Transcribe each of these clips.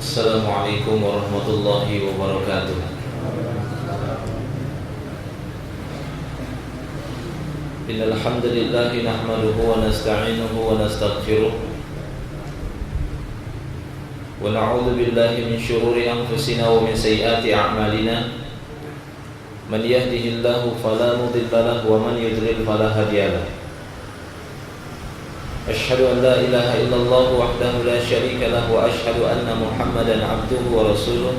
Assalamualaikum warahmatullahi wabarakatuh. Innal hamdalillah nahmaduhu wa nasta'inuhu wa nastaghfiruh wa na'udzu billahi min shururi anfusina wa min sayyiati a'malina. Man yahdihillahu fala mudilla lahu wa man yudlil fala hadiya lahu. Asyhadu an la ilaha illallah wahdahu la syarika lahu wa asyhadu anna Muhammadan abduhu wa rasuluh.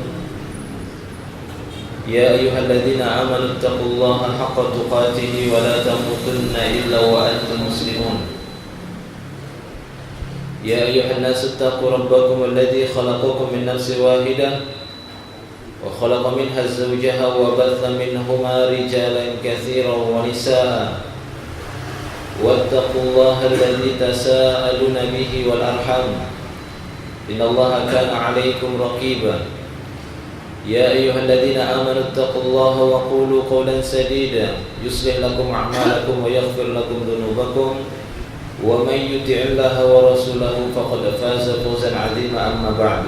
Ya ayyuhalladzina amanu taqullaha haqqa tuqatih wa la tamutunna illa wa antum muslimun. Ya ayyuhan nasu taqu rabbakum alladzi khalaqakum min nafsin wahidah wa khalaqa minha zawjaha wa batha minhuma rijalan katsiran wa nisaa. واتقوا الله الذي تساءلون به والأرحام إن الله كان عليكم رقيبا يا أيها الذين آمنوا اتقوا الله وقولوا قولا سديدا يصلح لكم أعمالكم ويغفر لكم ذنوبكم ومن يطع الله ورسوله فقد فاز فوزا عظيما أما بعد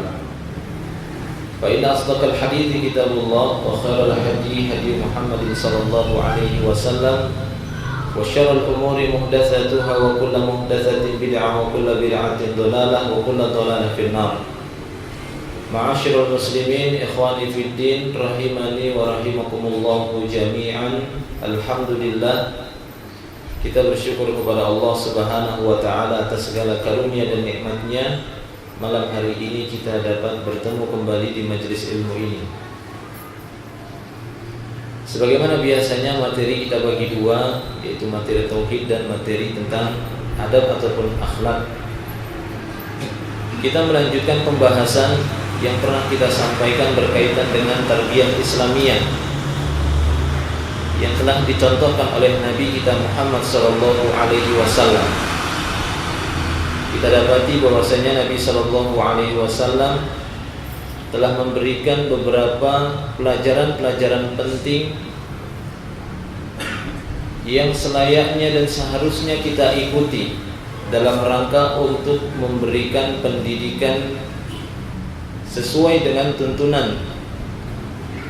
فإن أصدق الحديث كتاب الله وخير الهدي هدي محمد صلى الله عليه وسلم وشر الأمور محدثاتها وكل محدثة بدعة وكل بدعة ضلالة وكل ضلالة في النار. معاشر المسلمين إخواني في الدين rahimani wa rahimakumullah jami'an. Alhamdulillah, kita bersyukur kepada Allah Subhanahu wa taala atas segala karunia dan nikmatnya. Malam hari ini kita dapat bertemu kembali di majelis ilmu ini. Sebagaimana biasanya materi kita bagi dua, yaitu materi tauhid dan materi tentang adab ataupun akhlak. Kita melanjutkan pembahasan yang pernah kita sampaikan berkaitan dengan tarbiyah Islamiyah yang telah dicontohkan oleh Nabi kita Muhammad sallallahu alaihi wasallam. Kita dapati bahwasanya Nabi sallallahu alaihi wasallam telah memberikan beberapa pelajaran-pelajaran penting yang selayaknya dan seharusnya kita ikuti dalam rangka untuk memberikan pendidikan sesuai dengan tuntunan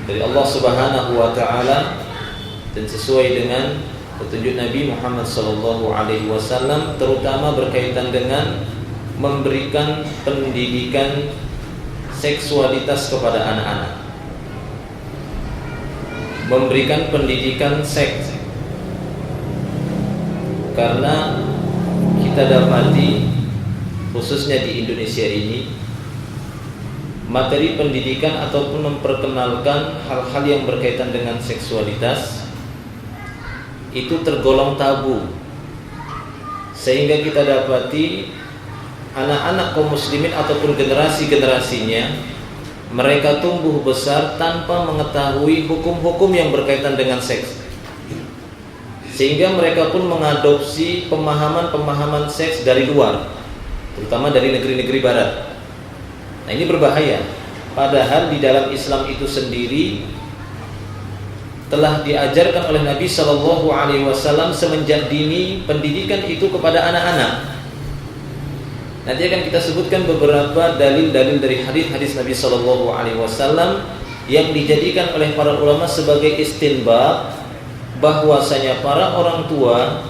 dari Allah Subhanahu wa taala dan sesuai dengan petunjuk Nabi Muhammad sallallahu alaihi wasallam, terutama berkaitan dengan memberikan pendidikan seksualitas kepada anak-anak, memberikan pendidikan seks, karena kita dapati khususnya di Indonesia ini materi pendidikan ataupun memperkenalkan hal-hal yang berkaitan dengan seksualitas itu tergolong tabu, sehingga kita dapati anak-anak kaum muslimin ataupun generasi-generasinya mereka tumbuh besar tanpa mengetahui hukum-hukum yang berkaitan dengan seks, sehingga mereka pun mengadopsi pemahaman-pemahaman seks dari luar, terutama dari negeri-negeri barat. Nah, ini berbahaya. Padahal di dalam Islam itu sendiri telah diajarkan oleh Nabi Shallallahu Alaihi Wasallam semenjak dini pendidikan itu kepada anak-anak. Nanti akan kita sebutkan beberapa dalil-dalil dari hadis-hadis Nabi Shallallahu Alaihi Wasallam yang dijadikan oleh para ulama sebagai istinbat bahwasanya para orang tua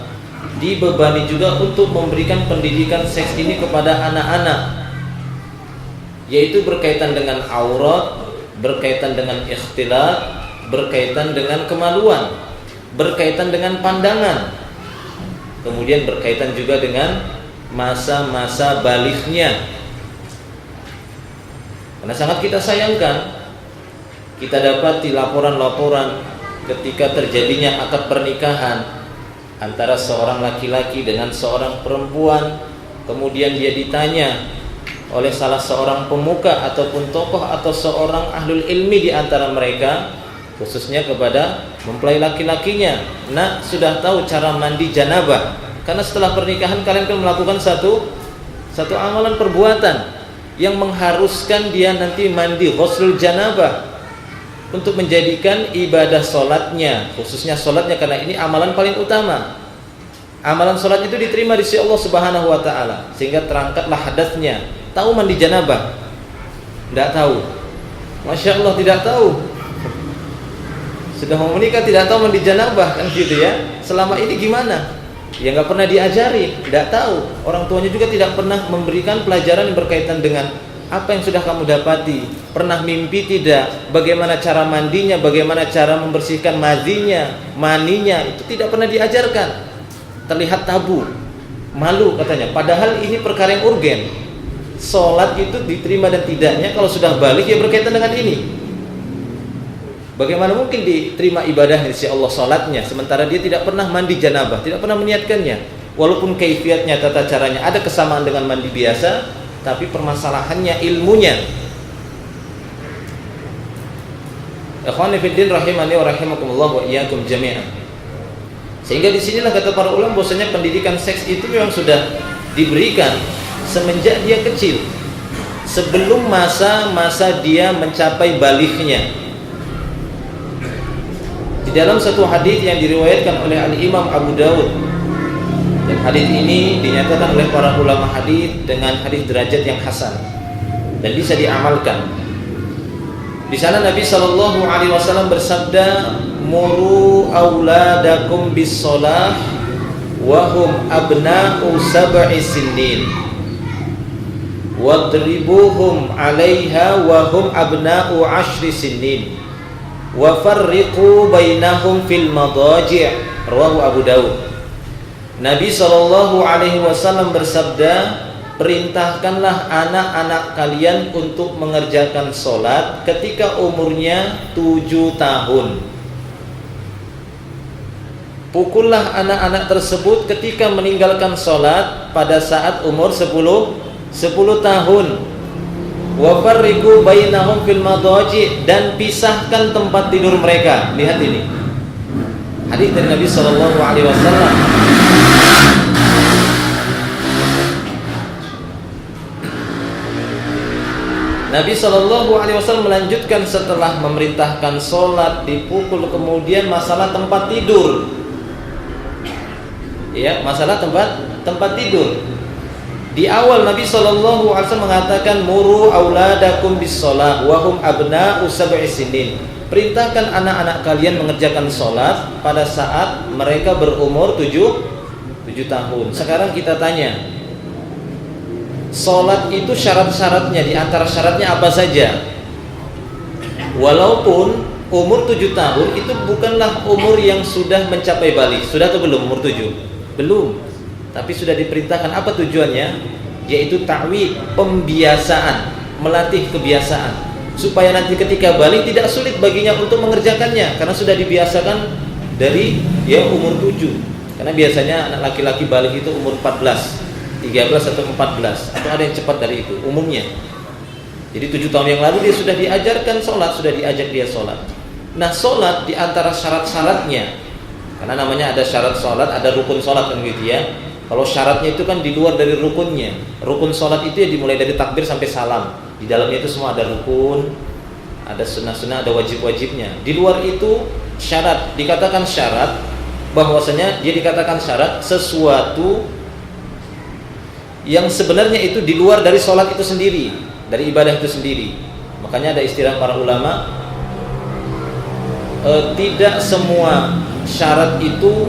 dibebani juga untuk memberikan pendidikan seks ini kepada anak-anak, yaitu berkaitan dengan aurat, berkaitan dengan ikhtilat, berkaitan dengan kemaluan, berkaitan dengan pandangan, kemudian berkaitan juga dengan masa-masa balighnya. Karena sangat kita sayangkan, kita dapati laporan-laporan ketika terjadinya akad pernikahan antara seorang laki-laki dengan seorang perempuan, kemudian dia ditanya oleh salah seorang pemuka ataupun tokoh atau seorang ahlul ilmi di antara mereka, khususnya kepada mempelai laki-lakinya, "Nak, sudah tahu cara mandi janabah? Karena setelah pernikahan kalian kan melakukan satu amalan perbuatan yang mengharuskan dia nanti mandi ghuslul janabah untuk menjadikan ibadah solatnya, khususnya solatnya, karena ini amalan paling utama. Amalan solat itu diterima di sisi Allah Subhanahu wa taala, sehingga terangkatlah hadasnya, tahu mandi janabah. Tidak tahu. Masya Allah, tidak tahu. Sudah mau menikah tidak tahu mandi janabah, kan gitu ya. Selama ini gimana? Ya nggak pernah diajari, tidak tahu. Orang tuanya juga tidak pernah memberikan pelajaran yang berkaitan dengan apa yang sudah kamu dapati. Pernah mimpi tidak? Bagaimana cara mandinya? Bagaimana cara membersihkan mazinya, maninya? Itu tidak pernah diajarkan. Terlihat tabu, malu katanya. Padahal ini perkara yang urgen. Sholat itu diterima dan tidaknya kalau sudah balik ya berkaitan dengan ini. Bagaimana mungkin diterima ibadah insya Allah sholatnya sementara dia tidak pernah mandi janabah, tidak pernah meniatkannya. Walaupun kaifiatnya, tata caranya ada kesamaan dengan mandi biasa, tapi permasalahannya ilmunya. Ikhwani fiddin rahimani wa rahimakumullah wa iyyakum jami'an. Sehingga disinilah kata para ulama bahwasanya pendidikan seks itu memang sudah diberikan semenjak dia kecil, sebelum masa-masa dia mencapai balighnya. Di dalam satu hadis yang diriwayatkan oleh Al-Imam Abu Dawud, dan hadis ini dinyatakan oleh para ulama hadis dengan hadis derajat yang hasan dan bisa diamalkan. Di sana Nabi sallallahu alaihi wasallam bersabda, "Muru auladakum bis-shalah wa hum abna'u sab'i sinin. Wadribuhum 'alaiha wa hum abna'u 'ashri sinin. Wa farriqu bainahum fil madaji'." Rawahu Abu Dawud. Nabi sallallahu alaihi wasallam bersabda, perintahkanlah anak-anak kalian untuk mengerjakan sholat ketika umurnya 7 tahun. Pukullah anak-anak tersebut ketika meninggalkan sholat pada saat umur 10 tahun. Wa farriqu bainahum fil madaji', dan pisahkan tempat tidur mereka. Lihat ini hadis dari Nabi sallallahu alaihi wasallam. Nabi sallallahu alaihi wasallam melanjutkan setelah memerintahkan sholat, dipukul, kemudian masalah tempat tidur. Ya, masalah tempat tidur. Di awal Nabi sallallahu alaihi wasallam mengatakan, "Muru auladakum bis-shalah wa hum abna'u sab'i sinin." Perintahkan anak-anak kalian mengerjakan sholat pada saat mereka berumur 7 tahun. Sekarang kita tanya, sholat itu syarat-syaratnya, di antara syaratnya apa saja? Walaupun umur 7 tahun itu bukanlah umur yang sudah mencapai balik. Sudah atau belum umur 7? Belum. Tapi sudah diperintahkan. Apa tujuannya? Yaitu ta'wid, pembiasaan, melatih kebiasaan, supaya nanti ketika balik tidak sulit baginya untuk mengerjakannya, karena sudah dibiasakan dari umur 7. Karena biasanya anak laki-laki balik itu umur 14, 13 atau 14, atau ada yang cepat dari itu umumnya. Jadi 7 tahun yang lalu dia sudah diajarkan sholat, sudah diajak dia sholat. Nah, sholat di antara syarat-syaratnya, karena namanya ada syarat sholat, ada rukun sholat kan gitu ya. Kalau syaratnya itu kan di luar dari rukunnya. Rukun sholat itu ya dimulai dari takbir sampai salam. Di dalamnya itu semua ada rukun, ada sunnah-sunnah, ada wajib-wajibnya. Di luar itu syarat, dikatakan syarat, bahwasanya dia dikatakan syarat sesuatu yang sebenarnya itu di luar dari sholat itu sendiri, dari ibadah itu sendiri. Makanya ada istilah para ulama, tidak semua syarat itu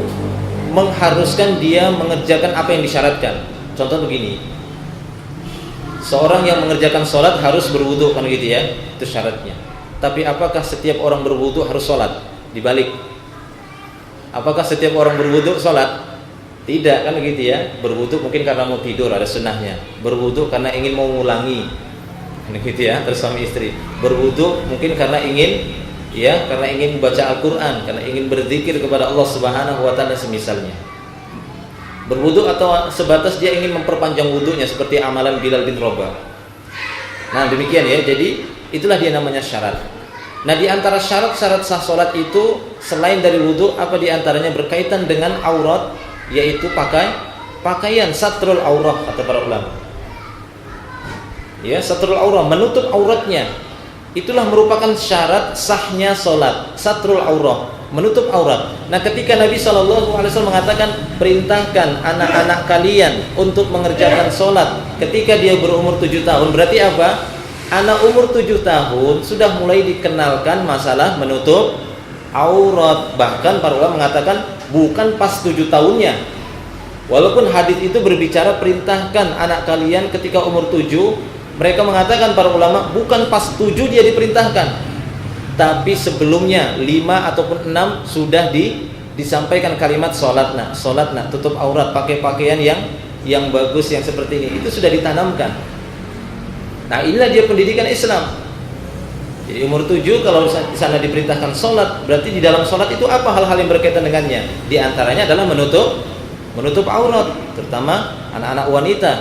mengharuskan dia mengerjakan apa yang disyaratkan. Contoh begini, seorang yang mengerjakan sholat harus berwudu kan gitu ya, itu syaratnya. Tapi apakah setiap orang berwudu harus sholat? Dibalik, apakah setiap orang berwudu sholat? Tidak kan gitu ya. Berwudu mungkin karena mau tidur, ada sunnahnya. Berwudu karena ingin mau ngulangi, gitu ya, terus suami istri. Berwudu mungkin karena ingin membaca Al-Quran, karena ingin berzikir kepada Allah Subhanahu wa ta'ala semisalnya. Berwudu atau sebatas dia ingin memperpanjang wudunya seperti amalan Bilal bin Rabah. Nah, demikian ya. Jadi itulah dia namanya syarat. Nah, di antara syarat-syarat sah salat itu selain dari wudu, apa di antaranya berkaitan dengan aurat, yaitu pakaian satrul aurah kata para ulama. Ya, satrul aurah, menutup auratnya. Itulah merupakan syarat sahnya salat, satrul aurah, menutup aurat. Nah, ketika Nabi sallallahu alaihi wasallam mengatakan perintahkan anak-anak kalian untuk mengerjakan salat ketika dia berumur 7 tahun, berarti apa? Anak umur 7 tahun sudah mulai dikenalkan masalah menutup aurat. Bahkan para ulama mengatakan bukan pas 7 tahunnya. Walaupun hadis itu berbicara perintahkan anak kalian ketika umur 7, mereka mengatakan para ulama bukan pas 7 dia diperintahkan, tapi sebelumnya 5 ataupun 6 sudah disampaikan kalimat sholat nak, tutup aurat, pakai pakaian yang bagus, yang seperti ini. Itu sudah ditanamkan. Nah, inilah dia pendidikan Islam. Jadi umur 7 kalau di sana diperintahkan sholat, berarti di dalam sholat itu apa hal-hal yang berkaitan dengannya? Di antaranya adalah menutup aurat, terutama anak-anak wanita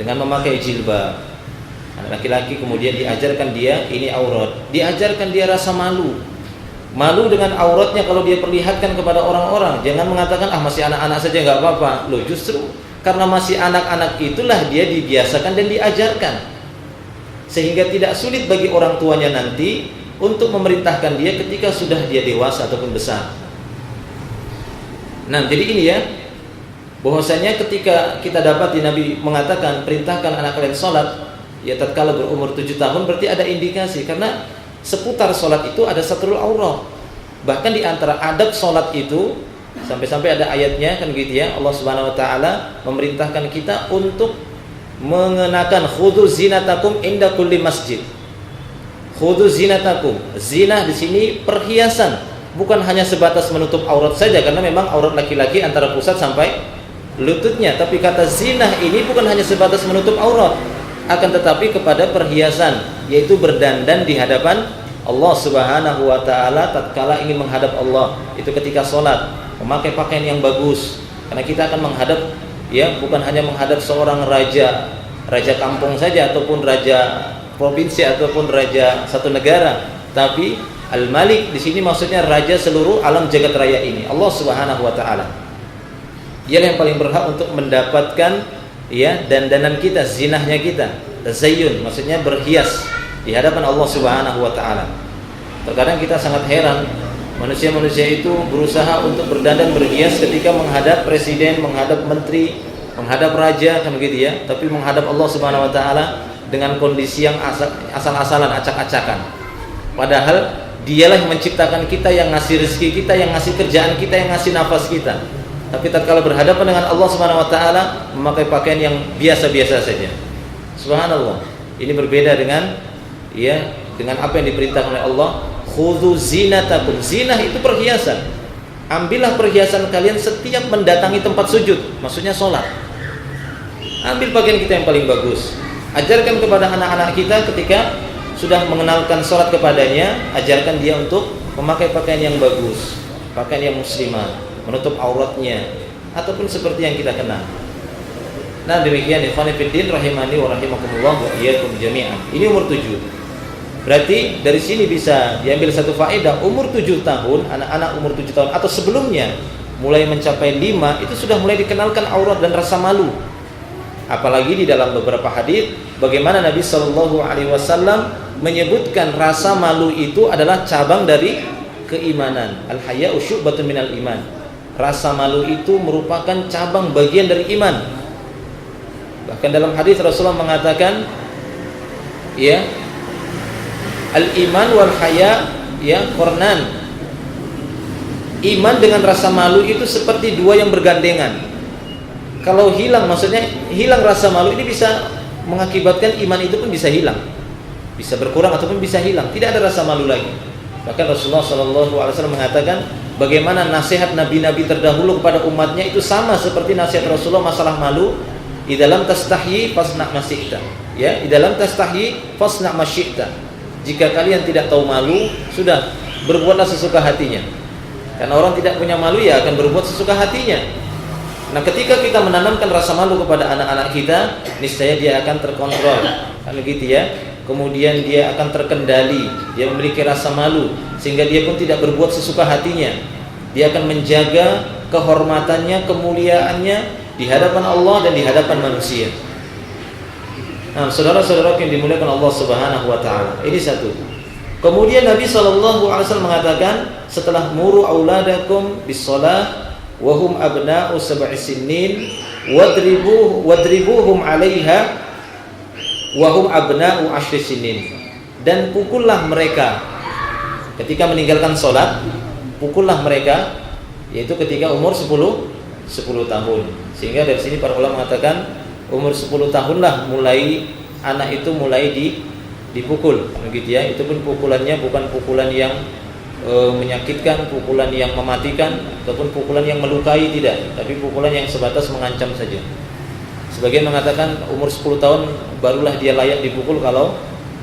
dengan memakai jilbab. Anak laki-laki kemudian diajarkan dia ini aurat, diajarkan dia rasa malu dengan auratnya kalau dia perlihatkan kepada orang-orang. Jangan mengatakan masih anak-anak saja nggak apa-apa. Loh, justru karena masih anak-anak itulah dia dibiasakan dan diajarkan, sehingga tidak sulit bagi orang tuanya nanti untuk memerintahkan dia ketika sudah dia dewasa ataupun besar. Nah, jadi ini ya, bahwasanya ketika kita dapat di Nabi mengatakan perintahkan anak kalian sholat, ya tatkala berumur 7 tahun, berarti ada indikasi, karena seputar sholat itu ada satrul aurat. Bahkan di antara adab sholat itu sampai-sampai ada ayatnya kan gitu ya, Allah Subhanahu wa taala memerintahkan kita untuk mengenakan khudhu zinatakum inda kulli masjid. Khudhu zinatakum, zina di sini perhiasan, bukan hanya sebatas menutup aurat saja, karena memang aurat laki-laki antara pusat sampai lututnya, tapi kata zina ini bukan hanya sebatas menutup aurat, akan tetapi kepada perhiasan, yaitu berdandan di hadapan Allah Subhanahu wa taala tatkala ingin menghadap Allah, itu ketika sholat, memakai pakaian yang bagus, karena kita akan menghadap, ya, bukan hanya menghadap seorang raja kampung saja, ataupun raja provinsi, ataupun raja satu negara, tapi Al-Malik di sini maksudnya raja seluruh alam jagat raya ini, Allah Subhanahu wa taala. Dialah yang paling berhak untuk mendapatkan, ya, dandanan kita, zinahnya kita, tazayyun, maksudnya berhias di hadapan Allah Subhanahu wa taala. Terkadang kita sangat heran, manusia-manusia itu berusaha untuk berdandan berhias ketika menghadap presiden, menghadap menteri, menghadap raja, kan begitu ya, tapi menghadap Allah Subhanahu wa taala dengan kondisi yang asal-asalan, acak-acakan. Padahal dialah yang menciptakan kita, yang ngasih rezeki kita, yang ngasih kerjaan kita, yang ngasih nafas kita. Tapi tatkala berhadapan dengan Allah Subhanahu wa taala memakai pakaian yang biasa-biasa saja. Subhanallah. Ini berbeda dengan, ya, dengan apa yang diperintahkan oleh Allah, khudhu zinatakum. Zinah itu perhiasan. Ambillah perhiasan kalian setiap mendatangi tempat sujud, maksudnya sholat. Ambil pakaian kita yang paling bagus. Ajarkan kepada anak-anak kita ketika sudah mengenalkan sholat kepadanya, ajarkan dia untuk memakai pakaian yang bagus, pakaian yang muslimah, menutup auratnya, ataupun seperti yang kita kenal. Nah, demikian ikhwan fillah rahimani wa rahimakumullah wa iyyakum jami'an. Ini umur 7. Berarti dari sini bisa diambil satu faedah, umur 7 tahun, anak-anak umur 7 tahun atau sebelumnya mulai mencapai 5 itu sudah mulai dikenalkan aurat dan rasa malu. Apalagi di dalam beberapa hadis bagaimana Nabi Shallallahu alaihi wasallam menyebutkan rasa malu itu adalah cabang dari keimanan. Al-haya'u syu'batun minal iman. Rasa malu itu merupakan cabang bagian dari iman. Bahkan dalam hadis Rasulullah mengatakan, ya, al-iman wal haya, ya, qarnan. Iman dengan rasa malu itu seperti dua yang bergandengan. Kalau hilang, maksudnya hilang rasa malu ini bisa mengakibatkan iman itu pun bisa hilang, bisa berkurang ataupun bisa hilang, tidak ada rasa malu lagi. Bahkan Rasulullah SAW mengatakan bagaimana nasihat nabi-nabi terdahulu kepada umatnya itu sama seperti nasihat Rasulullah masalah malu. Idalam tastahyi fasna' masyita, ya, idalam tastahyi fasna' masyita. Jika kalian tidak tahu malu, sudah berbuatlah sesuka hatinya. Karena orang tidak punya malu ya akan berbuat sesuka hatinya. Nah, ketika kita menanamkan rasa malu kepada anak-anak kita, niscaya dia akan terkontrol, kan gitu ya. Kemudian dia akan terkendali, dia memiliki rasa malu sehingga dia pun tidak berbuat sesuka hatinya. Dia akan menjaga kehormatannya, kemuliaannya di hadapan Allah dan di hadapan manusia. Nah, saudara-saudara yang dimuliakan Allah Subhanahu wa taala, ini satu. Kemudian Nabi SAW mengatakan setelah muru auladakum bis-shalah wa hum abna'u sab'i sinnin wadribuhum 'alaiha wahum abna'u 10 sinin, dan pukullah mereka ketika meninggalkan sholat, pukullah mereka, yaitu ketika umur 10 tahun. Sehingga dari sini para ulama mengatakan umur 10 tahunlah mulai anak itu mulai dipukul, begitu ya. Itu pun pukulannya bukan pukulan yang menyakitkan, pukulan yang mematikan, ataupun pukulan yang melukai, tidak, tapi pukulan yang sebatas mengancam saja. Sebagian mengatakan umur 10 tahun barulah dia layak dipukul kalau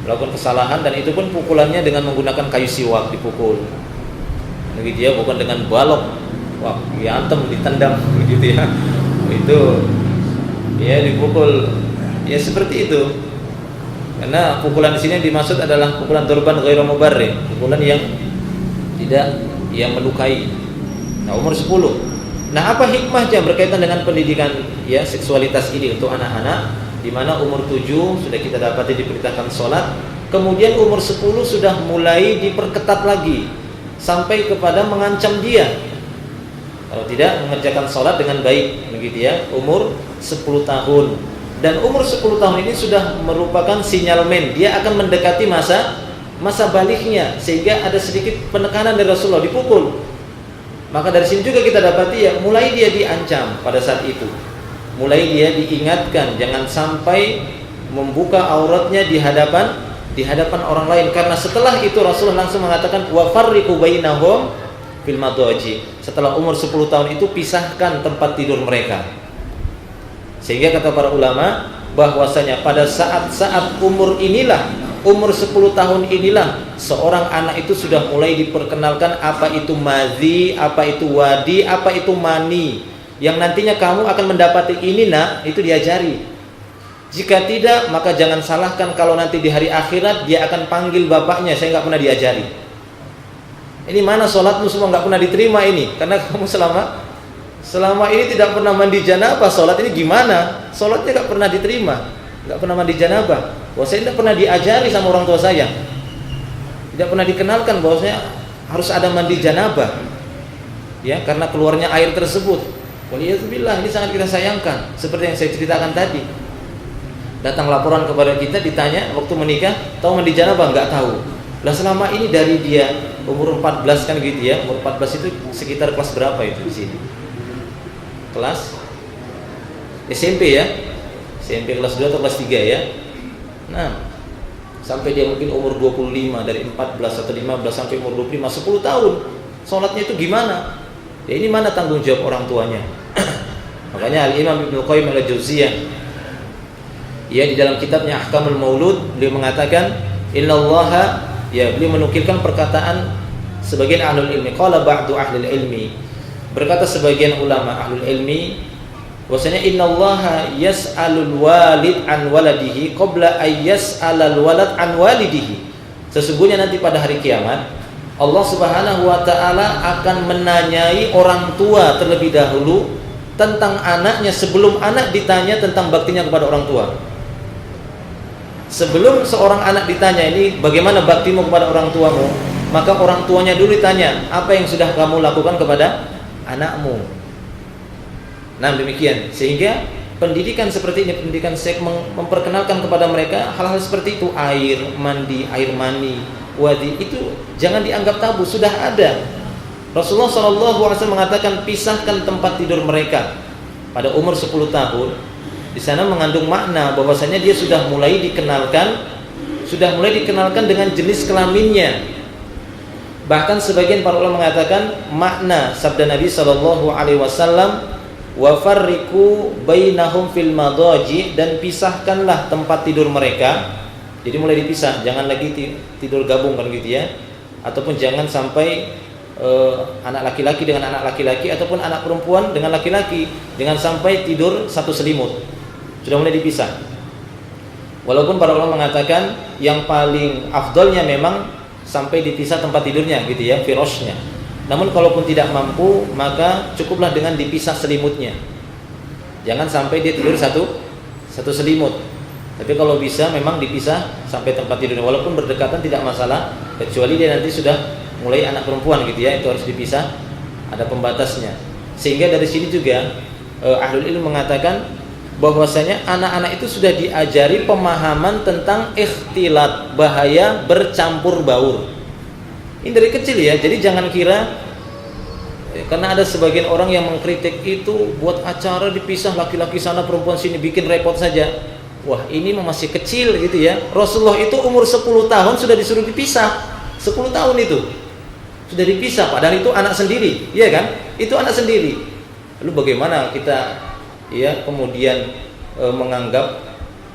melakukan kesalahan, dan itu pun pukulannya dengan menggunakan kayu siwak dipukul, begitu ya, bukan dengan balok, wah, diantem, ditendang, begitu ya. Itu ya dipukul ya seperti itu. Karena pukulan di sini dimaksud adalah pukulan dorban ghairu mubarrih, pukulan yang tidak yang melukai. Nah, umur 10. Nah, apa hikmahnya berkaitan dengan pendidikan ya seksualitas ini untuk anak-anak, di mana umur 7 sudah kita dapati diperintahkan sholat, kemudian umur 10 sudah mulai diperketat lagi sampai kepada mengancam dia kalau tidak mengerjakan sholat dengan baik, begitu ya, umur 10 tahun. Dan umur 10 tahun ini sudah merupakan sinyalmen dia akan mendekati masa baliknya, sehingga ada sedikit penekanan dari Rasulullah, dipukul. Maka dari sini juga kita dapati ya, mulai dia diancam pada saat itu, mulai dia diingatkan jangan sampai membuka auratnya di hadapan orang lain. Karena setelah itu Rasulullah langsung mengatakan wa farriqu bainahum fil madaji. Setelah umur 10 tahun itu pisahkan tempat tidur mereka. Sehingga kata para ulama bahwasanya pada saat-saat umur inilah, umur 10 tahun inilah seorang anak itu sudah mulai diperkenalkan apa itu madhi, apa itu wadi, apa itu mani, yang nantinya kamu akan mendapati ini nak, itu diajari. Jika tidak, maka jangan salahkan kalau nanti di hari akhirat dia akan panggil bapaknya, saya nggak pernah diajari. Ini mana sholatmu semua nggak pernah diterima ini, karena kamu selama ini tidak pernah mandi janabah. Sholat ini gimana? Sholatnya nggak pernah diterima, nggak pernah mandi janabah. Wah, saya tidak pernah diajari sama orang tua saya, tidak pernah dikenalkan bahwasanya harus ada mandi janabah, ya, karena keluarnya air tersebut. Waliyadzubillah, ini sangat kita sayangkan. Seperti yang saya ceritakan tadi, datang laporan kepada kita, ditanya waktu menikah tahu mandi janabah, nggak tahu. Lah selama ini dari dia umur 14 kan gitu ya, umur 14 itu sekitar kelas berapa itu di sini? Kelas SMP ya, SMP kelas 2 atau kelas 3 ya. Nah, sampai dia mungkin umur 25, dari 14 atau 15 sampai umur 25, 10 tahun. Sholatnya itu gimana? Ya ini mana tanggung jawab orang tuanya? Makanya Al-Imam Ibnu Qayyim Al-Jauziyah, ya, di dalam kitabnya Ahkamul Maulud, beliau mengatakan innallaha, ya, beliau menukilkan perkataan sebagian ahlul ilmi, qala ba'du ahlul ilmi, berkata sebagian ulama ahlul ilmi, bahwasanya innallaha yas'alul walid an waladihi qabla ay yas'alal walad an walidihi. Sesungguhnya nanti pada hari kiamat Allah Subhanahu wa taala akan menanyai orang tua terlebih dahulu tentang anaknya sebelum anak ditanya tentang baktinya kepada orang tua. Sebelum seorang anak ditanya ini bagaimana baktimu kepada orang tuamu, maka orang tuanya dulu ditanya apa yang sudah kamu lakukan kepada anakmu. Nah, demikian, sehingga pendidikan seperti ini, pendidikan seks, memperkenalkan kepada mereka hal-hal seperti itu, air mandi, air mani, wadi, itu jangan dianggap tabu, sudah ada. Rasulullah SAW mengatakan pisahkan tempat tidur mereka pada umur 10 tahun. Di sana mengandung makna bahwasanya dia sudah mulai dikenalkan dengan jenis kelaminnya. Bahkan sebagian para ulama mengatakan makna sabda Nabi SAW, wa farriqu bainahum fil madaji, dan pisahkanlah tempat tidur mereka. Jadi mulai dipisah, jangan lagi tidur gabung kan gitu ya, ataupun jangan sampai anak laki-laki dengan anak laki-laki, ataupun anak perempuan dengan laki-laki, jangan sampai tidur satu selimut. Sudah mulai dipisah. Walaupun para ulama mengatakan yang paling afdolnya memang sampai dipisah tempat tidurnya gitu ya, firashnya. Namun kalaupun tidak mampu, maka cukuplah dengan dipisah selimutnya. Jangan sampai dia tidur satu selimut. Tapi kalau bisa memang dipisah sampai tempat tidurnya, walaupun berdekatan tidak masalah, kecuali dia nanti sudah mulai anak perempuan gitu ya, itu harus dipisah, ada pembatasnya. Sehingga dari sini juga ahlul ilmu mengatakan bahwasanya anak-anak itu sudah diajari pemahaman tentang ikhtilat, bahaya bercampur baur. Ini dari kecil ya. Jadi jangan kira karena ada sebagian orang yang mengkritik itu buat acara dipisah laki-laki sana perempuan sini bikin repot saja. Wah, ini masih kecil gitu ya. Rasulullah itu umur 10 tahun sudah disuruh dipisah. 10 tahun itu sudah dipisah, padahal itu anak sendiri, iya kan? Itu anak sendiri. Lalu bagaimana kita ya kemudian menganggap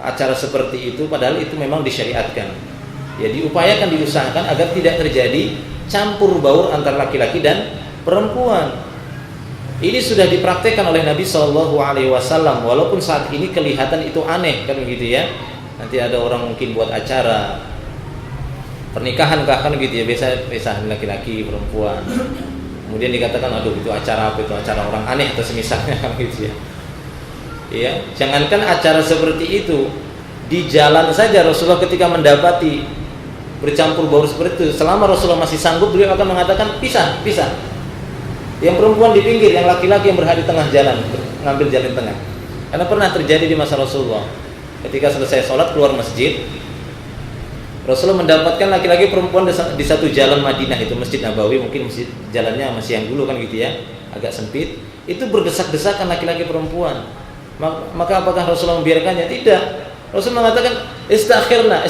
acara seperti itu padahal itu memang disyariatkan. Ya diupayakan, diusahakan agar tidak terjadi campur baur antara laki-laki dan perempuan. Ini sudah dipraktekkan oleh Nabi Shallallahu Alaihi Wasallam. Walaupun saat ini kelihatan itu aneh kan gitu ya. Nanti ada orang mungkin buat acara pernikahan kan gitu ya, biasa laki-laki perempuan. Kemudian dikatakan aduh itu acara apa, itu acara orang aneh atau semisalnya kan gitu ya. Ya, jangankan acara seperti itu, di jalan saja Rasulullah ketika mendapati bercampur baur seperti itu, selama Rasulullah masih sanggup, beliau akan mengatakan pisah. Yang perempuan di pinggir, yang laki-laki yang berada di tengah jalan, ngambil jalan tengah. Karena pernah terjadi di masa Rasulullah, ketika selesai sholat keluar masjid, Rasulullah mendapatkan laki-laki perempuan di satu jalan Madinah, itu Masjid Nabawi, mungkin masjid jalannya masih yang dulu kan gitu ya, agak sempit. Itu berdesak-desakan laki-laki perempuan. Maka apakah Rasulullah membiarkannya? Tidak. Rasul mengatakan istakhirna.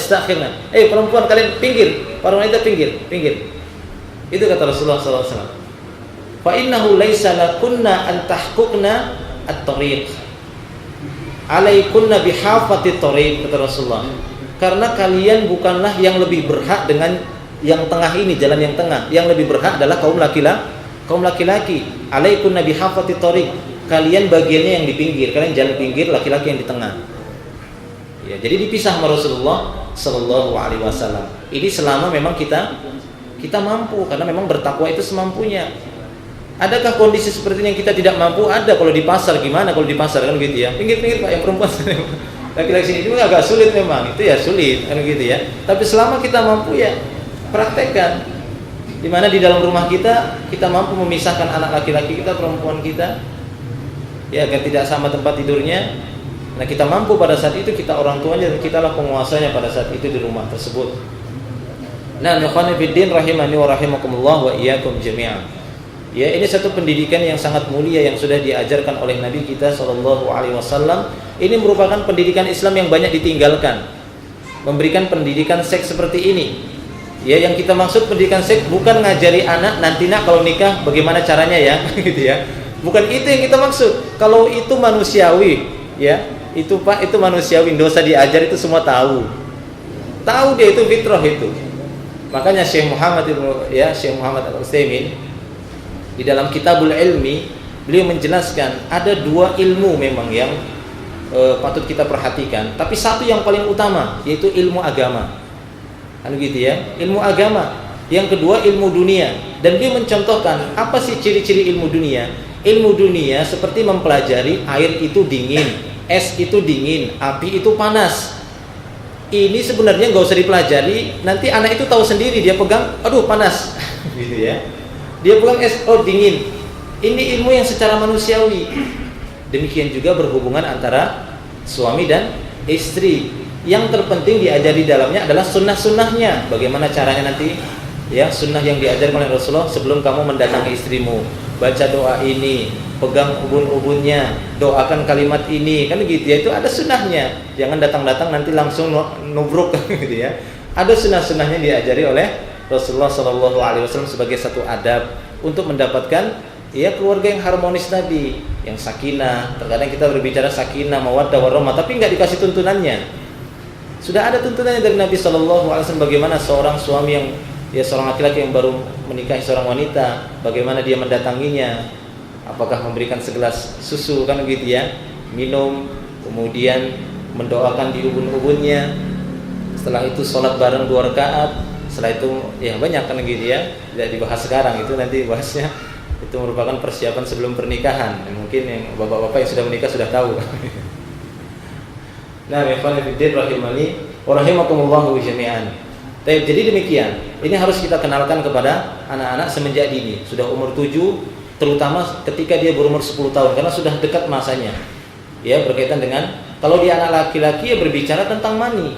Perempuan kalian pinggir, para wanita pinggir. Itu kata Rasulullah SAW. Fa innahu laisa lakunna an tahquqna at-tariq. Alaikunna bihafati tariq, kata Rasulullah. Karena kalian bukanlah yang lebih berhak dengan yang tengah ini, jalan yang tengah. Yang lebih berhak adalah kaum laki-laki. Alaikunna bihafati tariq. Kalian bagiannya yang di pinggir, kalian jalan pinggir, laki-laki yang di tengah. Ya, jadi dipisah sama Rasulullah Sallallahu Alaihi Wasallam. Ini selama memang kita mampu, karena memang bertakwa itu semampunya. Adakah kondisi seperti ini yang kita tidak mampu? Ada. Kalau di pasar gimana? Kalau di pasar kan gitu ya, pinggir-pinggir Pak, yang perempuan laki-laki sini itu agak sulit memang. Itu ya sulit kan gitu ya. Tapi selama kita mampu ya praktekkan. Dimana di dalam rumah kita mampu memisahkan anak laki-laki kita, perempuan kita, ya agar tidak sama tempat tidurnya. Nah kita mampu pada saat itu, kita orang tuanya dan kitalah penguasanya pada saat itu di rumah tersebut. Nah, ikhwani fiddin rahimani wa rahimakumullah wa iyyakum jami'an. Ya, ini satu pendidikan yang sangat mulia yang sudah diajarkan oleh Nabi kita Shallallahu Alaihi Wasallam. Ini merupakan pendidikan Islam yang banyak ditinggalkan. Memberikan pendidikan seks seperti ini. Ya, yang kita maksud pendidikan seks bukan ngajari anak nanti nak kalau nikah bagaimana caranya ya, gitu ya. Bukan itu yang kita maksud. Kalau itu manusiawi, ya, itu Pak, itu manusiawi. Dosa diajar itu semua tahu. Tahu dia itu fitrah itu. Makanya Syekh Muhammad Al-Utsaimin di dalam Kitabul Ilmi beliau menjelaskan ada dua ilmu memang yang patut kita perhatikan, tapi satu yang paling utama yaitu ilmu agama. Kan gitu ya, ilmu agama. Yang kedua ilmu dunia. Dan dia mencontohkan apa sih ciri-ciri ilmu dunia? Ilmu dunia seperti mempelajari air itu dingin, es itu dingin, api itu panas. Ini sebenarnya nggak usah dipelajari, nanti anak itu tahu sendiri, dia pegang, aduh panas, gitu ya. Dia pegang es, oh dingin. Ini ilmu yang secara manusiawi. Demikian juga berhubungan antara suami dan istri. Yang terpenting diajari di dalamnya adalah sunnah-sunnahnya. Bagaimana caranya nanti, ya, sunnah yang diajarkan oleh Rasulullah sebelum kamu mendatangi istrimu. Baca doa ini, pegang ubun-ubunnya, doakan kalimat ini, kan gitu ya. Itu ada sunnahnya. Jangan datang-datang nanti langsung nubruk, gitu ya. Ada sunnah-sunnahnya diajari oleh Rasulullah Shallallahu Alaihi Wasallam sebagai satu adab untuk mendapatkan ya keluarga yang harmonis tadi, yang sakinah. Terkadang kita berbicara sakinah, mawaddah, warahmah, tapi nggak dikasih tuntunannya. Sudah ada tuntunannya dari Nabi Shallallahu Alaihi Wasallam bagaimana seorang suami yang seorang laki-laki yang baru menikahi seorang wanita, bagaimana dia mendatanginya, apakah memberikan segelas susu kan gitu ya, minum, kemudian mendoakan di ubun-ubunnya. Setelah itu sholat bareng 2 rakaat. Setelah itu ya banyak kan gitu ya, tidak dibahas sekarang, itu nanti bahasnya. Itu merupakan persiapan sebelum pernikahan. Dan mungkin yang bapak-bapak yang sudah menikah sudah tahu. Nah, ikhwanifiddin rahimani wa rahimakumullah jami'an. Jadi demikian. Ini harus kita kenalkan kepada anak-anak semenjak dini. Sudah umur 7, terutama ketika dia berumur 10 tahun, karena sudah dekat masanya. Ya, berkaitan dengan kalau dia anak laki-laki ya berbicara tentang mani.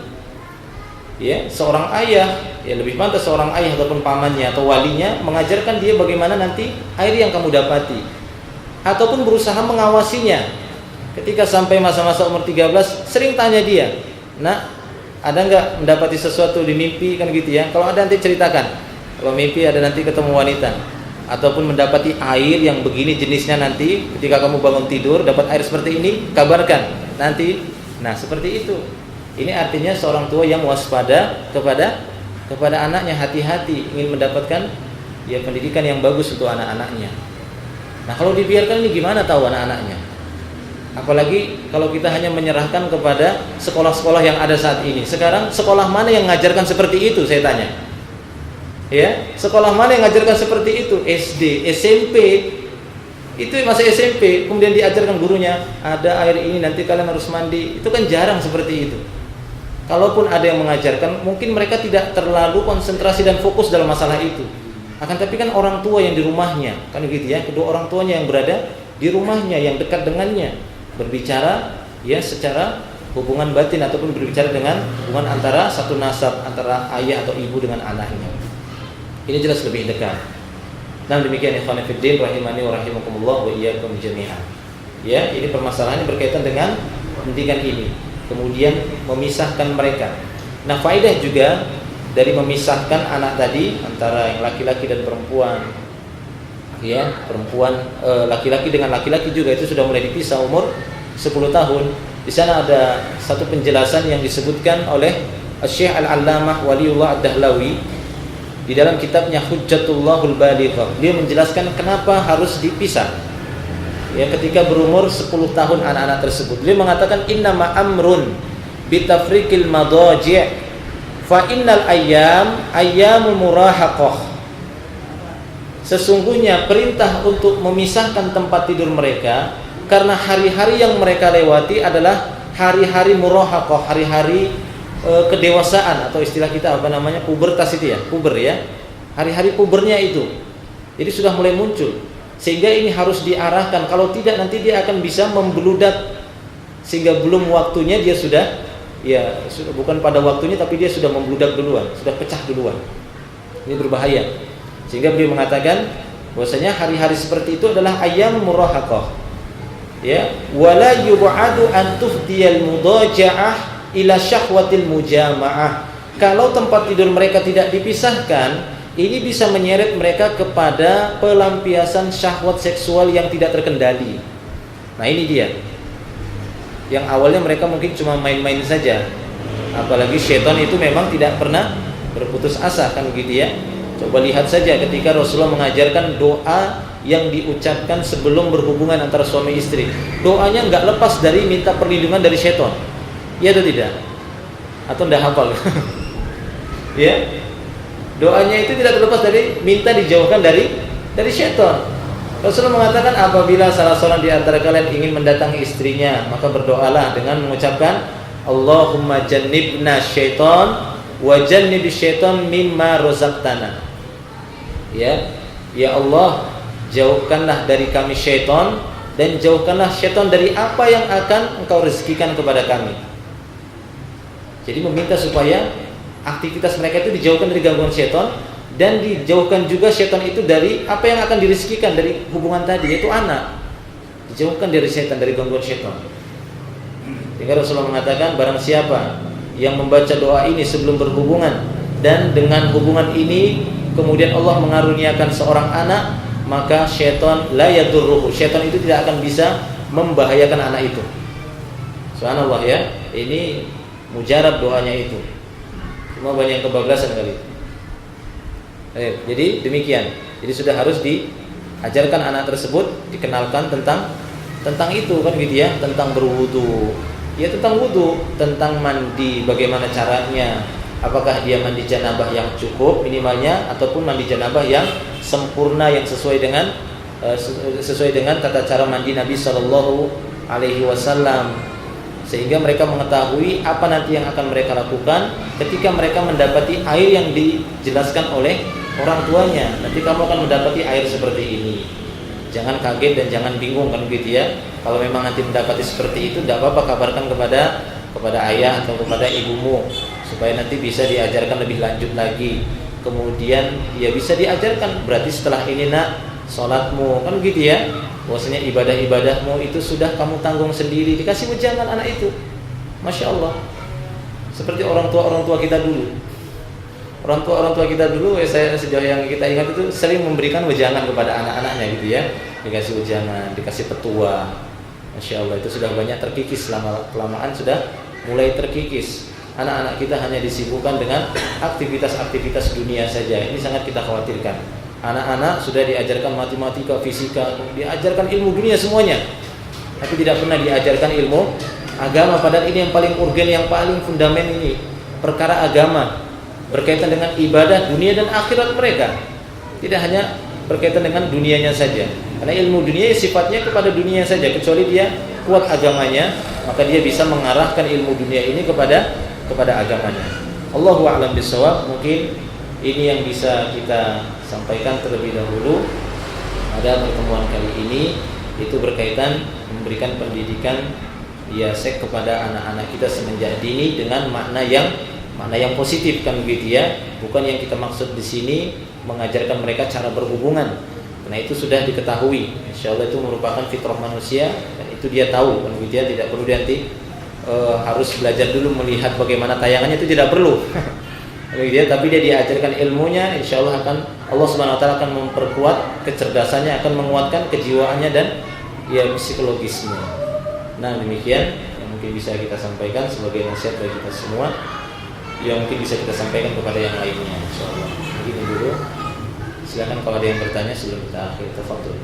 Ya, seorang ayah, ya lebih pantas seorang ayah ataupun pamannya atau walinya mengajarkan dia bagaimana nanti air yang kamu dapati, ataupun berusaha mengawasinya. Ketika sampai masa-masa umur 13, sering tanya dia, "Nak, ada nggak mendapati sesuatu di mimpi?" Kan gitu ya. Kalau ada nanti ceritakan. Kalau mimpi ada nanti ketemu wanita, ataupun mendapati air yang begini jenisnya, nanti ketika kamu bangun tidur dapat air seperti ini, kabarkan nanti. Nah, seperti itu. Ini artinya seorang tua yang waspada kepada anaknya, hati-hati ingin mendapatkan ya pendidikan yang bagus untuk anak-anaknya. Nah, kalau dibiarkan ini gimana tahu anak-anaknya? Apalagi kalau kita hanya menyerahkan kepada sekolah-sekolah yang ada saat ini. Sekarang sekolah mana yang mengajarkan seperti itu, saya tanya? Ya, sekolah mana yang mengajarkan seperti itu? SD, SMP. Itu masih SMP, kemudian diajarkan gurunya, ada air ini nanti kalian harus mandi. Itu kan jarang seperti itu. Kalaupun ada yang mengajarkan, mungkin mereka tidak terlalu konsentrasi dan fokus dalam masalah itu. Akan tapi kan orang tua yang di rumahnya, kan gitu ya, kedua orang tuanya yang berada di rumahnya, yang dekat dengannya, berbicara ya secara hubungan batin ataupun berbicara dengan hubungan antara satu nasab, antara ayah atau ibu dengan anaknya. Ini jelas lebih dekat. Nah, demikian ikhwan fillah rahimani wa rahimakumullah wa iyyakum jami'an. Ya, ini permasalahannya berkaitan dengan pendidikan ini. Kemudian memisahkan mereka. Nah, faedah juga dari memisahkan anak tadi antara yang laki-laki dan perempuan. Ya, perempuan laki-laki dengan laki-laki juga itu sudah mulai dipisah umur 10 tahun. Di sana ada satu penjelasan yang disebutkan oleh Syekh Al-Allamah Waliullah Ad-Dahlawi di dalam kitabnya Hujjatullahul Balighah. Dia menjelaskan kenapa harus dipisah. Ya, ketika berumur 10 tahun anak-anak tersebut, dia mengatakan innama amrun bitafriqil madaji' fa innal ayyamul murahaqah. Sesungguhnya perintah untuk memisahkan tempat tidur mereka karena hari-hari yang mereka lewati adalah hari-hari murahaqah, hari-hari kedewasaan, atau istilah kita apa namanya, pubertas itu ya, puber ya. Hari-hari pubernya itu. Jadi sudah mulai muncul. Sehingga ini harus diarahkan, kalau tidak nanti dia akan bisa membeludak sehingga belum waktunya dia sudah bukan pada waktunya tapi dia sudah membludak duluan, sudah pecah duluan. Ini berbahaya. Sehingga beliau mengatakan bahwasanya hari-hari seperti itu adalah ayyam murahaqah. Ya, wala yub'adu an tufdiyal mudaja'ah ila syahwatil mujama'ah. Kalau tempat tidur mereka tidak dipisahkan, ini bisa menyeret mereka kepada pelampiasan syahwat seksual yang tidak terkendali. Nah, ini dia. Yang awalnya mereka mungkin cuma main-main saja. Apalagi syaitan itu memang tidak pernah berputus asa, kan gitu ya. Coba lihat saja ketika Rasulullah mengajarkan doa yang diucapkan sebelum berhubungan antara suami istri. Doanya enggak lepas dari minta perlindungan dari syaitan. Iya atau tidak? Atau enggak hafal? Ya. Doanya itu tidak terlepas dari minta dijauhkan dari syaitan. Rasulullah mengatakan apabila salah seorang di antara kalian ingin mendatangi istrinya, maka berdoalah dengan mengucapkan Allahumma jannibna syaitan wa jannibi syaitan mimma razaqtana. Ya Allah, jauhkanlah dari kami syaitan dan jauhkanlah syaitan dari apa yang akan Engkau rezekikan kepada kami. Jadi meminta supaya aktivitas mereka itu dijauhkan dari gangguan syaitan, dan dijauhkan juga syaitan itu dari apa yang akan direzekikan dari hubungan tadi, yaitu anak. Dijauhkan dari syaitan, dari gangguan syaitan. Sehingga Rasulullah mengatakan barang siapa yang membaca doa ini sebelum berhubungan, dan dengan hubungan ini kemudian Allah mengaruniakan seorang anak, maka syaitan la yadurruhu, syaitan itu tidak akan bisa membahayakan anak itu. Subhanallah ya, ini mujarab doanya itu. Cuma banyak yang kebablasan kali. Jadi demikian. Jadi sudah harus diajarkan anak tersebut, dikenalkan tentang itu, kan gitu ya, tentang berwudu. Ya, tentang wudu, tentang mandi, bagaimana caranya. Apakah dia mandi janabah yang cukup minimalnya, ataupun mandi janabah yang sempurna, yang sesuai dengan tata cara mandi Nabi Shallallahu alaihi wasallam. Sehingga mereka mengetahui apa nanti yang akan mereka lakukan ketika mereka mendapati air yang dijelaskan oleh orang tuanya. Nanti kamu akan mendapati air seperti ini. Jangan kaget dan jangan bingung kan gitu ya. Kalau memang nanti mendapati seperti itu, tidak apa-apa, kabarkan kepada ayah atau kepada ibumu supaya nanti bisa diajarkan lebih lanjut lagi. Kemudian ya bisa diajarkan, berarti setelah ini nak, sholatmu kan gitu ya, bahwasanya ibadah-ibadahmu itu sudah kamu tanggung sendiri. Dikasih wejangan anak itu, masya Allah. Seperti orang tua kita dulu. Orang tua kita dulu, saya sejauh yang kita ingat itu sering memberikan wejangan kepada anak-anaknya gitu ya. Dikasih wejangan, dikasih petua. Masya Allah, itu sudah banyak terkikis, kelamaan sudah mulai terkikis. Anak-anak kita hanya disibukkan dengan aktivitas-aktivitas dunia saja. Ini sangat kita khawatirkan. Anak-anak sudah diajarkan matematika, fisika, diajarkan ilmu dunia semuanya, tapi tidak pernah diajarkan ilmu agama. Padahal ini yang paling urgen, yang paling fundamental, ini perkara agama berkaitan dengan ibadah dunia dan akhirat mereka. Tidak hanya berkaitan dengan dunianya saja, karena ilmu dunia sifatnya kepada dunia saja. Kecuali dia kuat agamanya, maka dia bisa mengarahkan ilmu dunia ini kepada agamanya. Allahu a'lam bishawab. Mungkin ini yang bisa kita sampaikan terlebih dahulu pada pertemuan kali ini, itu berkaitan memberikan pendidikan seks kepada anak-anak kita semenjak dini dengan makna yang positif kan begitu ya. Bukan yang kita maksud di sini mengajarkan mereka cara berhubungan, karena itu sudah diketahui. Insyaallah itu merupakan fitrah manusia dan itu dia tahu kan begitu ya. Tidak perlu nanti harus belajar dulu melihat bagaimana tayangannya, itu tidak perlu. Tapi dia diajarkan ilmunya, insyaallah Allah Subhanahu wa taala akan memperkuat kecerdasannya, akan menguatkan kejiwaannya dan psikologisnya. Nah, demikian yang mungkin bisa kita sampaikan sebagai nasihat bagi kita semua, yang mungkin bisa kita sampaikan kepada yang lainnya, insyaallah. Begini dulu. Silakan kalau ada yang bertanya sebelum kita akhir. Tafadhol.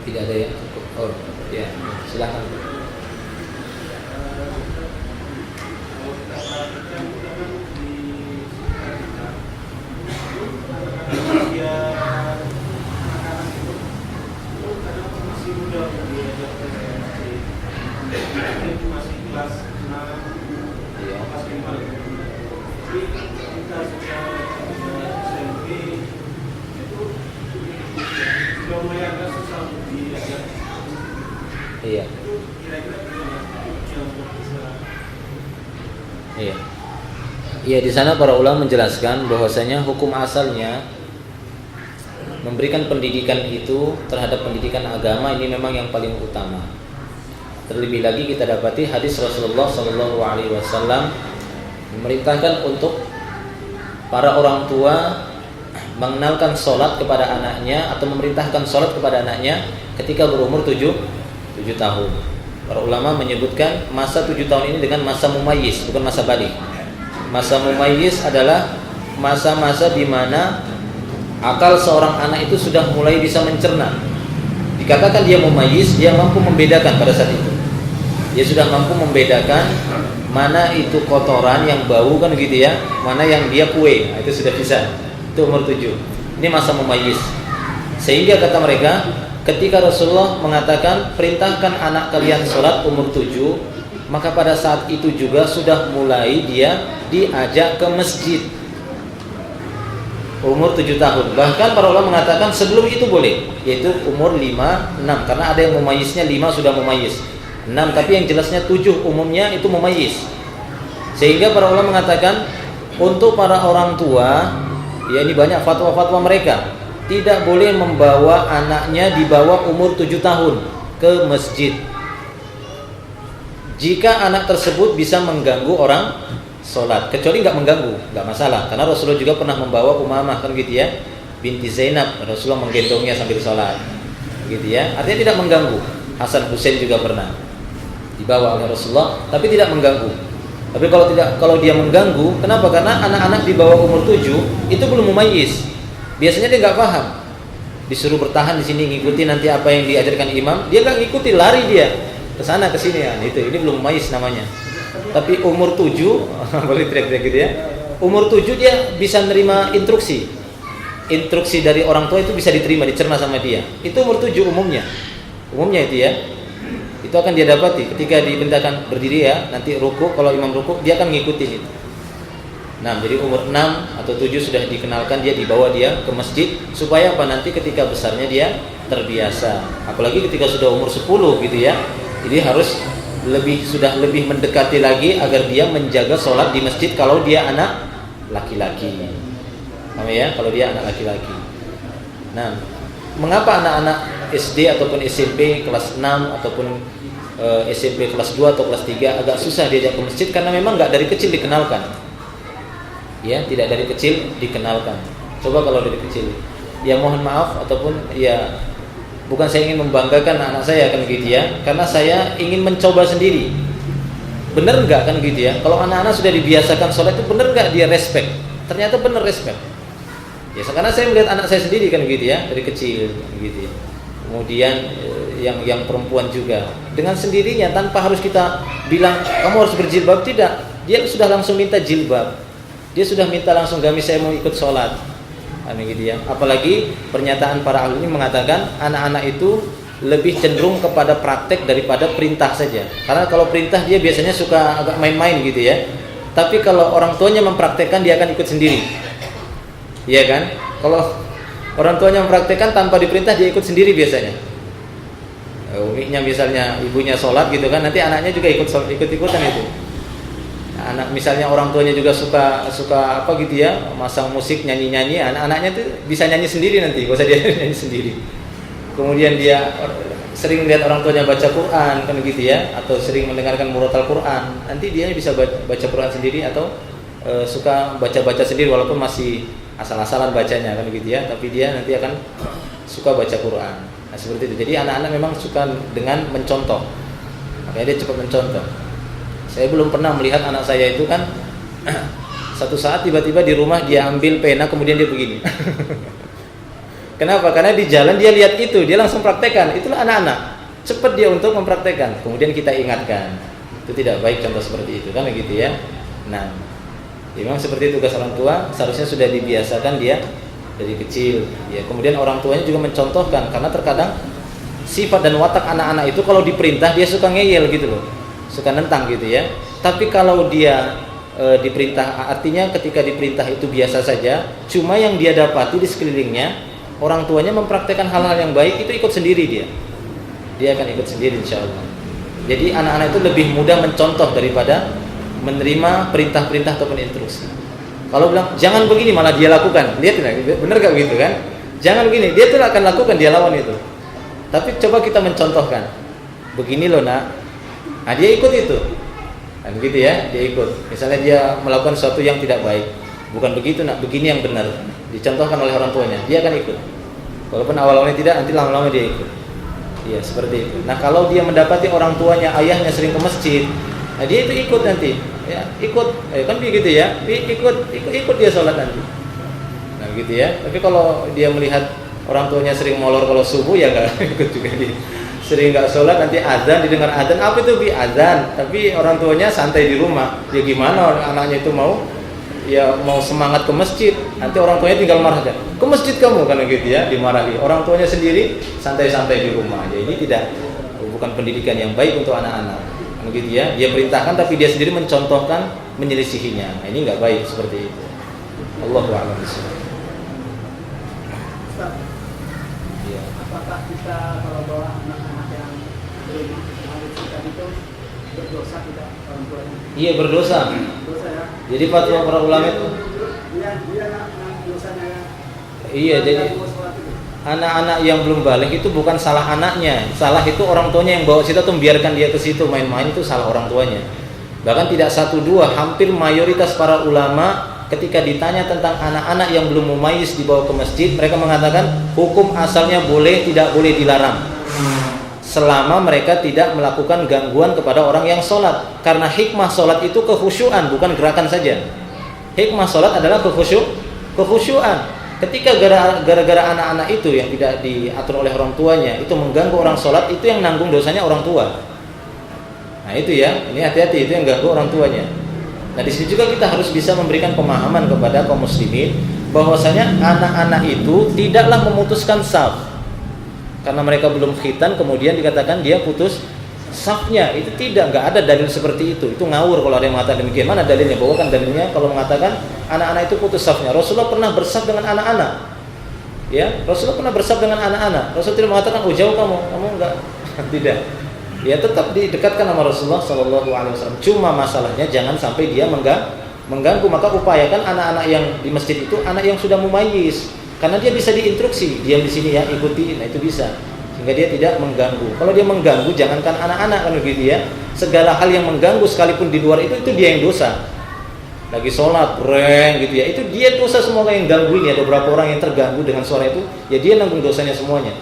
Tidak ada ya? Oh ya, silakan. Iya. Iya. Iya, di sana para ulama menjelaskan bahwasanya hukum asalnya memberikan pendidikan itu terhadap pendidikan agama ini memang yang paling utama. Terlebih lagi kita dapati hadis Rasulullah SAW memerintahkan untuk para orang tua mengenalkan sholat kepada anaknya atau memerintahkan sholat kepada anaknya ketika berumur 7 tahun. Para ulama menyebutkan masa 7 tahun ini dengan masa mumayyiz, bukan masa balik. Masa mumayyiz adalah masa-masa di mana akal seorang anak itu sudah mulai bisa mencerna. Dikatakan dia mumayyiz, dia mampu membedakan pada saat itu. Dia sudah mampu membedakan mana itu kotoran yang bau kan gitu ya, mana yang dia kue. Itu sudah bisa. Itu umur 7. Ini masa mumayyiz. Sehingga kata mereka, ketika Rasulullah mengatakan perintahkan anak kalian sholat umur 7, maka pada saat itu juga sudah mulai dia diajak ke masjid umur 7 tahun. Bahkan para ulama mengatakan sebelum itu boleh, yaitu umur 5, 6. Karena ada yang mumayyiznya 5 sudah mumayyiz, 6 tapi yang jelasnya 7 umumnya itu mumayyiz. Sehingga para ulama mengatakan untuk para orang tua, ya ini banyak fatwa-fatwa mereka, tidak boleh membawa anaknya di bawah umur 7 tahun ke masjid jika anak tersebut bisa mengganggu orang sholat. Kecuali nggak mengganggu, nggak masalah. Karena Rasulullah juga pernah membawa Umamah kan gitu ya, binti Zainab. Rasulullah menggendongnya sambil sholat, gitu ya. Artinya tidak mengganggu. Hasan Husain juga pernah dibawa oleh Rasulullah, tapi tidak mengganggu. Tapi kalau dia mengganggu, kenapa? Karena anak-anak di bawah umur 7 itu belum mumayyiz. Biasanya dia nggak paham, disuruh bertahan di sini ngikuti nanti apa yang diajarkan imam, dia nggak ngikuti, lari dia. ke sana ke sini ya. Itu ini belum mumayyiz namanya. Tapi umur 7 boleh teriak-teriak gitu ya. Umur 7 dia bisa nerima instruksi. Instruksi dari orang tua itu bisa diterima, dicerna sama dia. Itu umur 7 umumnya. Umumnya itu ya. Itu akan dia dapati ketika diperintahkan berdiri ya, nanti ruku, kalau imam ruku dia akan ngikutin itu. Nah, jadi umur 6 atau 7 sudah dikenalkan, dia dibawa dia ke masjid supaya apa, nanti ketika besarnya dia terbiasa. Apalagi ketika sudah umur 10 gitu ya. Jadi harus sudah lebih mendekati lagi agar dia menjaga sholat di masjid kalau dia anak laki-laki. Paham ya? Kalau dia anak laki-laki. Nah, mengapa anak-anak SD ataupun SMP kelas 6 ataupun SMP kelas 2 atau kelas 3 agak susah diajak ke masjid? Karena memang nggak dari kecil dikenalkan. Ya, tidak dari kecil dikenalkan. Coba kalau dari kecil, ya mohon maaf ataupun ya bukan saya ingin membanggakan anak saya kan gitu ya, karena saya ingin mencoba sendiri. Bener nggak kan gitu ya? Kalau anak-anak sudah dibiasakan sholat itu bener nggak dia respect? Ternyata bener respect. Ya, karena saya melihat anak saya sendiri kan gitu ya, dari kecil gitu ya. Kemudian yang perempuan juga dengan sendirinya tanpa harus kita bilang kamu harus berjilbab, tidak. Dia sudah langsung minta jilbab. Dia sudah minta langsung, gamis saya mau ikut sholat, gitu ya. Apalagi pernyataan para ahli ini mengatakan anak-anak itu lebih cenderung kepada praktek daripada perintah saja. Karena kalau perintah dia biasanya suka agak main-main gitu ya. Tapi kalau orang tuanya mempraktekkan dia akan ikut sendiri, iya kan? Kalau orang tuanya mempraktekkan tanpa diperintah dia ikut sendiri biasanya. Uniknya misalnya ibunya sholat gitu kan, nanti anaknya juga ikut-ikutan itu. Anak misalnya orang tuanya juga suka apa gitu ya, masang musik nyanyi-nyanyi, anak-anaknya tuh bisa nyanyi sendiri nanti, gak usah dia nyanyi sendiri. Kemudian dia sering lihat orang tuanya baca Quran kan gitu ya, atau sering mendengarkan murotal Quran, nanti dia bisa baca Quran sendiri atau suka baca-baca sendiri walaupun masih asal-asalan bacanya kan gitu ya, tapi dia nanti akan suka baca Quran. Nah, seperti itu. Jadi anak-anak memang suka dengan mencontoh, makanya dia cepat mencontoh. Saya belum pernah melihat anak saya itu kan satu saat tiba-tiba di rumah dia ambil pena kemudian dia begini. Kenapa? Karena di jalan dia lihat itu, dia langsung praktekkan. Itulah anak-anak, cepat dia untuk mempraktekkan. Kemudian kita ingatkan, itu tidak baik contoh seperti itu kan gitu ya. Nah, memang seperti itu tugas orang tua, seharusnya sudah dibiasakan dia dari kecil. Ya, kemudian orang tuanya juga mencontohkan, karena terkadang sifat dan watak anak-anak itu kalau diperintah dia suka ngeyel gitu loh. Suka nentang gitu ya. Tapi kalau dia diperintah, artinya ketika diperintah itu biasa saja, cuma yang dia dapati di sekelilingnya orang tuanya mempraktekkan hal-hal yang baik, itu ikut sendiri dia akan ikut sendiri insyaallah. Jadi anak-anak itu lebih mudah mencontoh daripada menerima perintah-perintah ataupun instruksi. Kalau bilang jangan begini malah dia lakukan, lihat bener gak begitu kan? Jangan begini, dia tuh akan lakukan, dia lawan itu. Tapi coba kita mencontohkan, begini loh nak. Nah, dia ikut itu, kan gitu ya, dia ikut. Misalnya dia melakukan sesuatu yang tidak baik, bukan begitu nak, begini yang benar. Dicontohkan oleh orang tuanya, dia akan ikut. Walaupun awal-awalnya tidak, nanti lama-lama dia ikut. Iya seperti itu. Nah, kalau dia mendapati orang tuanya, ayahnya sering ke masjid, nah dia itu ikut nanti, ya ikut, kan begitu ya, ikut dia sholat nanti. Nah gitu ya. Tapi kalau dia melihat orang tuanya sering molor kalau subuh, ya nggak ikut juga dia. Sering nggak sholat, nanti azan, didengar azan, apa itu bi azan, tapi orang tuanya santai di rumah, ya gimana anaknya itu mau semangat ke masjid, nanti orang tuanya tinggal marah aja, ke masjid kamu kan gitu ya, dimarahi. Orang tuanya sendiri santai-santai di rumah, ya ini bukan pendidikan yang baik untuk anak-anak, kan gitu ya. Dia perintahkan tapi dia sendiri mencontohkan menyelisihinya, nah, ini nggak baik seperti itu. Allahu a'lam bishawab. Apakah kita kalau bawa anak-anak yang belum ahli kitab itu berdosa tidak orang tuanya? Iya berdosa. Dosa ya. Jadi fatwa para ulama itu. Dia dosanya ya. Iya jadi anak-anak yang belum balik itu bukan salah anaknya, salah itu orang tuanya yang bawa situ atau membiarkan dia ke situ main-main, itu salah orang tuanya. Bahkan tidak satu dua, hampir mayoritas para ulama ketika ditanya tentang anak-anak yang belum mumayyiz dibawa ke masjid, mereka mengatakan hukum asalnya boleh, tidak boleh dilarang selama mereka tidak melakukan gangguan kepada orang yang sholat. Karena hikmah sholat itu kekhusyuan, bukan gerakan saja. Hikmah sholat adalah kekhusyuan. Ketika gara-gara anak-anak itu yang tidak diatur oleh orang tuanya itu mengganggu orang sholat, itu yang nanggung dosanya orang tua. Nah itu ya, ini hati-hati, itu yang ganggu orang tuanya. Nah di sini juga kita harus bisa memberikan pemahaman kepada kaum muslimin bahwasanya anak-anak itu tidaklah memutuskan saf karena mereka belum khitan kemudian dikatakan dia putus safnya. Itu nggak ada dalil seperti itu ngawur kalau ada yang mengatakan demikian. Mana dalilnya? Bawakan dalilnya kalau mengatakan anak-anak itu putus safnya. Rasulullah pernah bersaf dengan anak-anak, ya, Rasulullah pernah bersaf dengan anak-anak. Rasulullah tidak mengatakan jauh kamu enggak tidak, dia tetap didekatkan sama Rasulullah SAW. Cuma masalahnya jangan sampai dia mengganggu. Maka upayakan anak-anak yang di masjid itu anak yang sudah mumayyiz, karena dia bisa diinstruksi, diam di sini ya, ikuti. Nah itu bisa, sehingga dia tidak mengganggu. Kalau dia mengganggu, jangankan anak-anak kan begitu ya, segala hal yang mengganggu sekalipun di luar itu dia yang dosa. Lagi sholat breng gitu ya, itu dia dosa semua. Yang ganggu ini ada beberapa orang yang terganggu dengan suara itu, ya dia nanggung dosanya semuanya.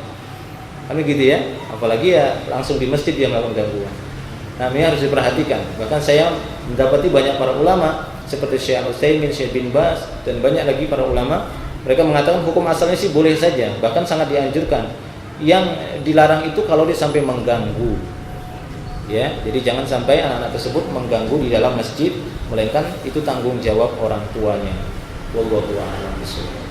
Kan gitu ya, apalagi ya langsung di masjid dia melakukan gangguan. Nah ini harus diperhatikan. Bahkan saya mendapati banyak para ulama seperti Syekh Utsaimin, Syekh bin Baz dan banyak lagi para ulama, mereka mengatakan hukum asalnya sih boleh saja, bahkan sangat dianjurkan. Yang dilarang itu kalau dia sampai mengganggu, ya. Jadi jangan sampai anak-anak tersebut mengganggu di dalam masjid, melainkan itu tanggung jawab orang tuanya. Wallahu a'lam bishawab.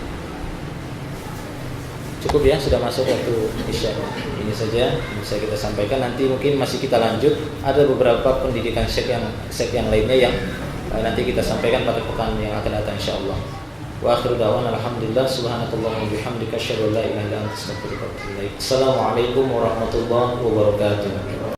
Cukup ya, sudah masuk waktu isya. Ini saja yang bisa kita sampaikan. Nanti mungkin masih kita lanjut. Ada beberapa pendidikan syekh yang lainnya yang nanti kita sampaikan pada pekan yang akan datang insyaallah. Wa akhiru da'wana alhamdulillah subhanakallahumma wa bihamdika asyhadu an la ilaha illa anta astaghfiruka wa atubu ilaik. Assalamualaikum warahmatullahi wabarakatuh.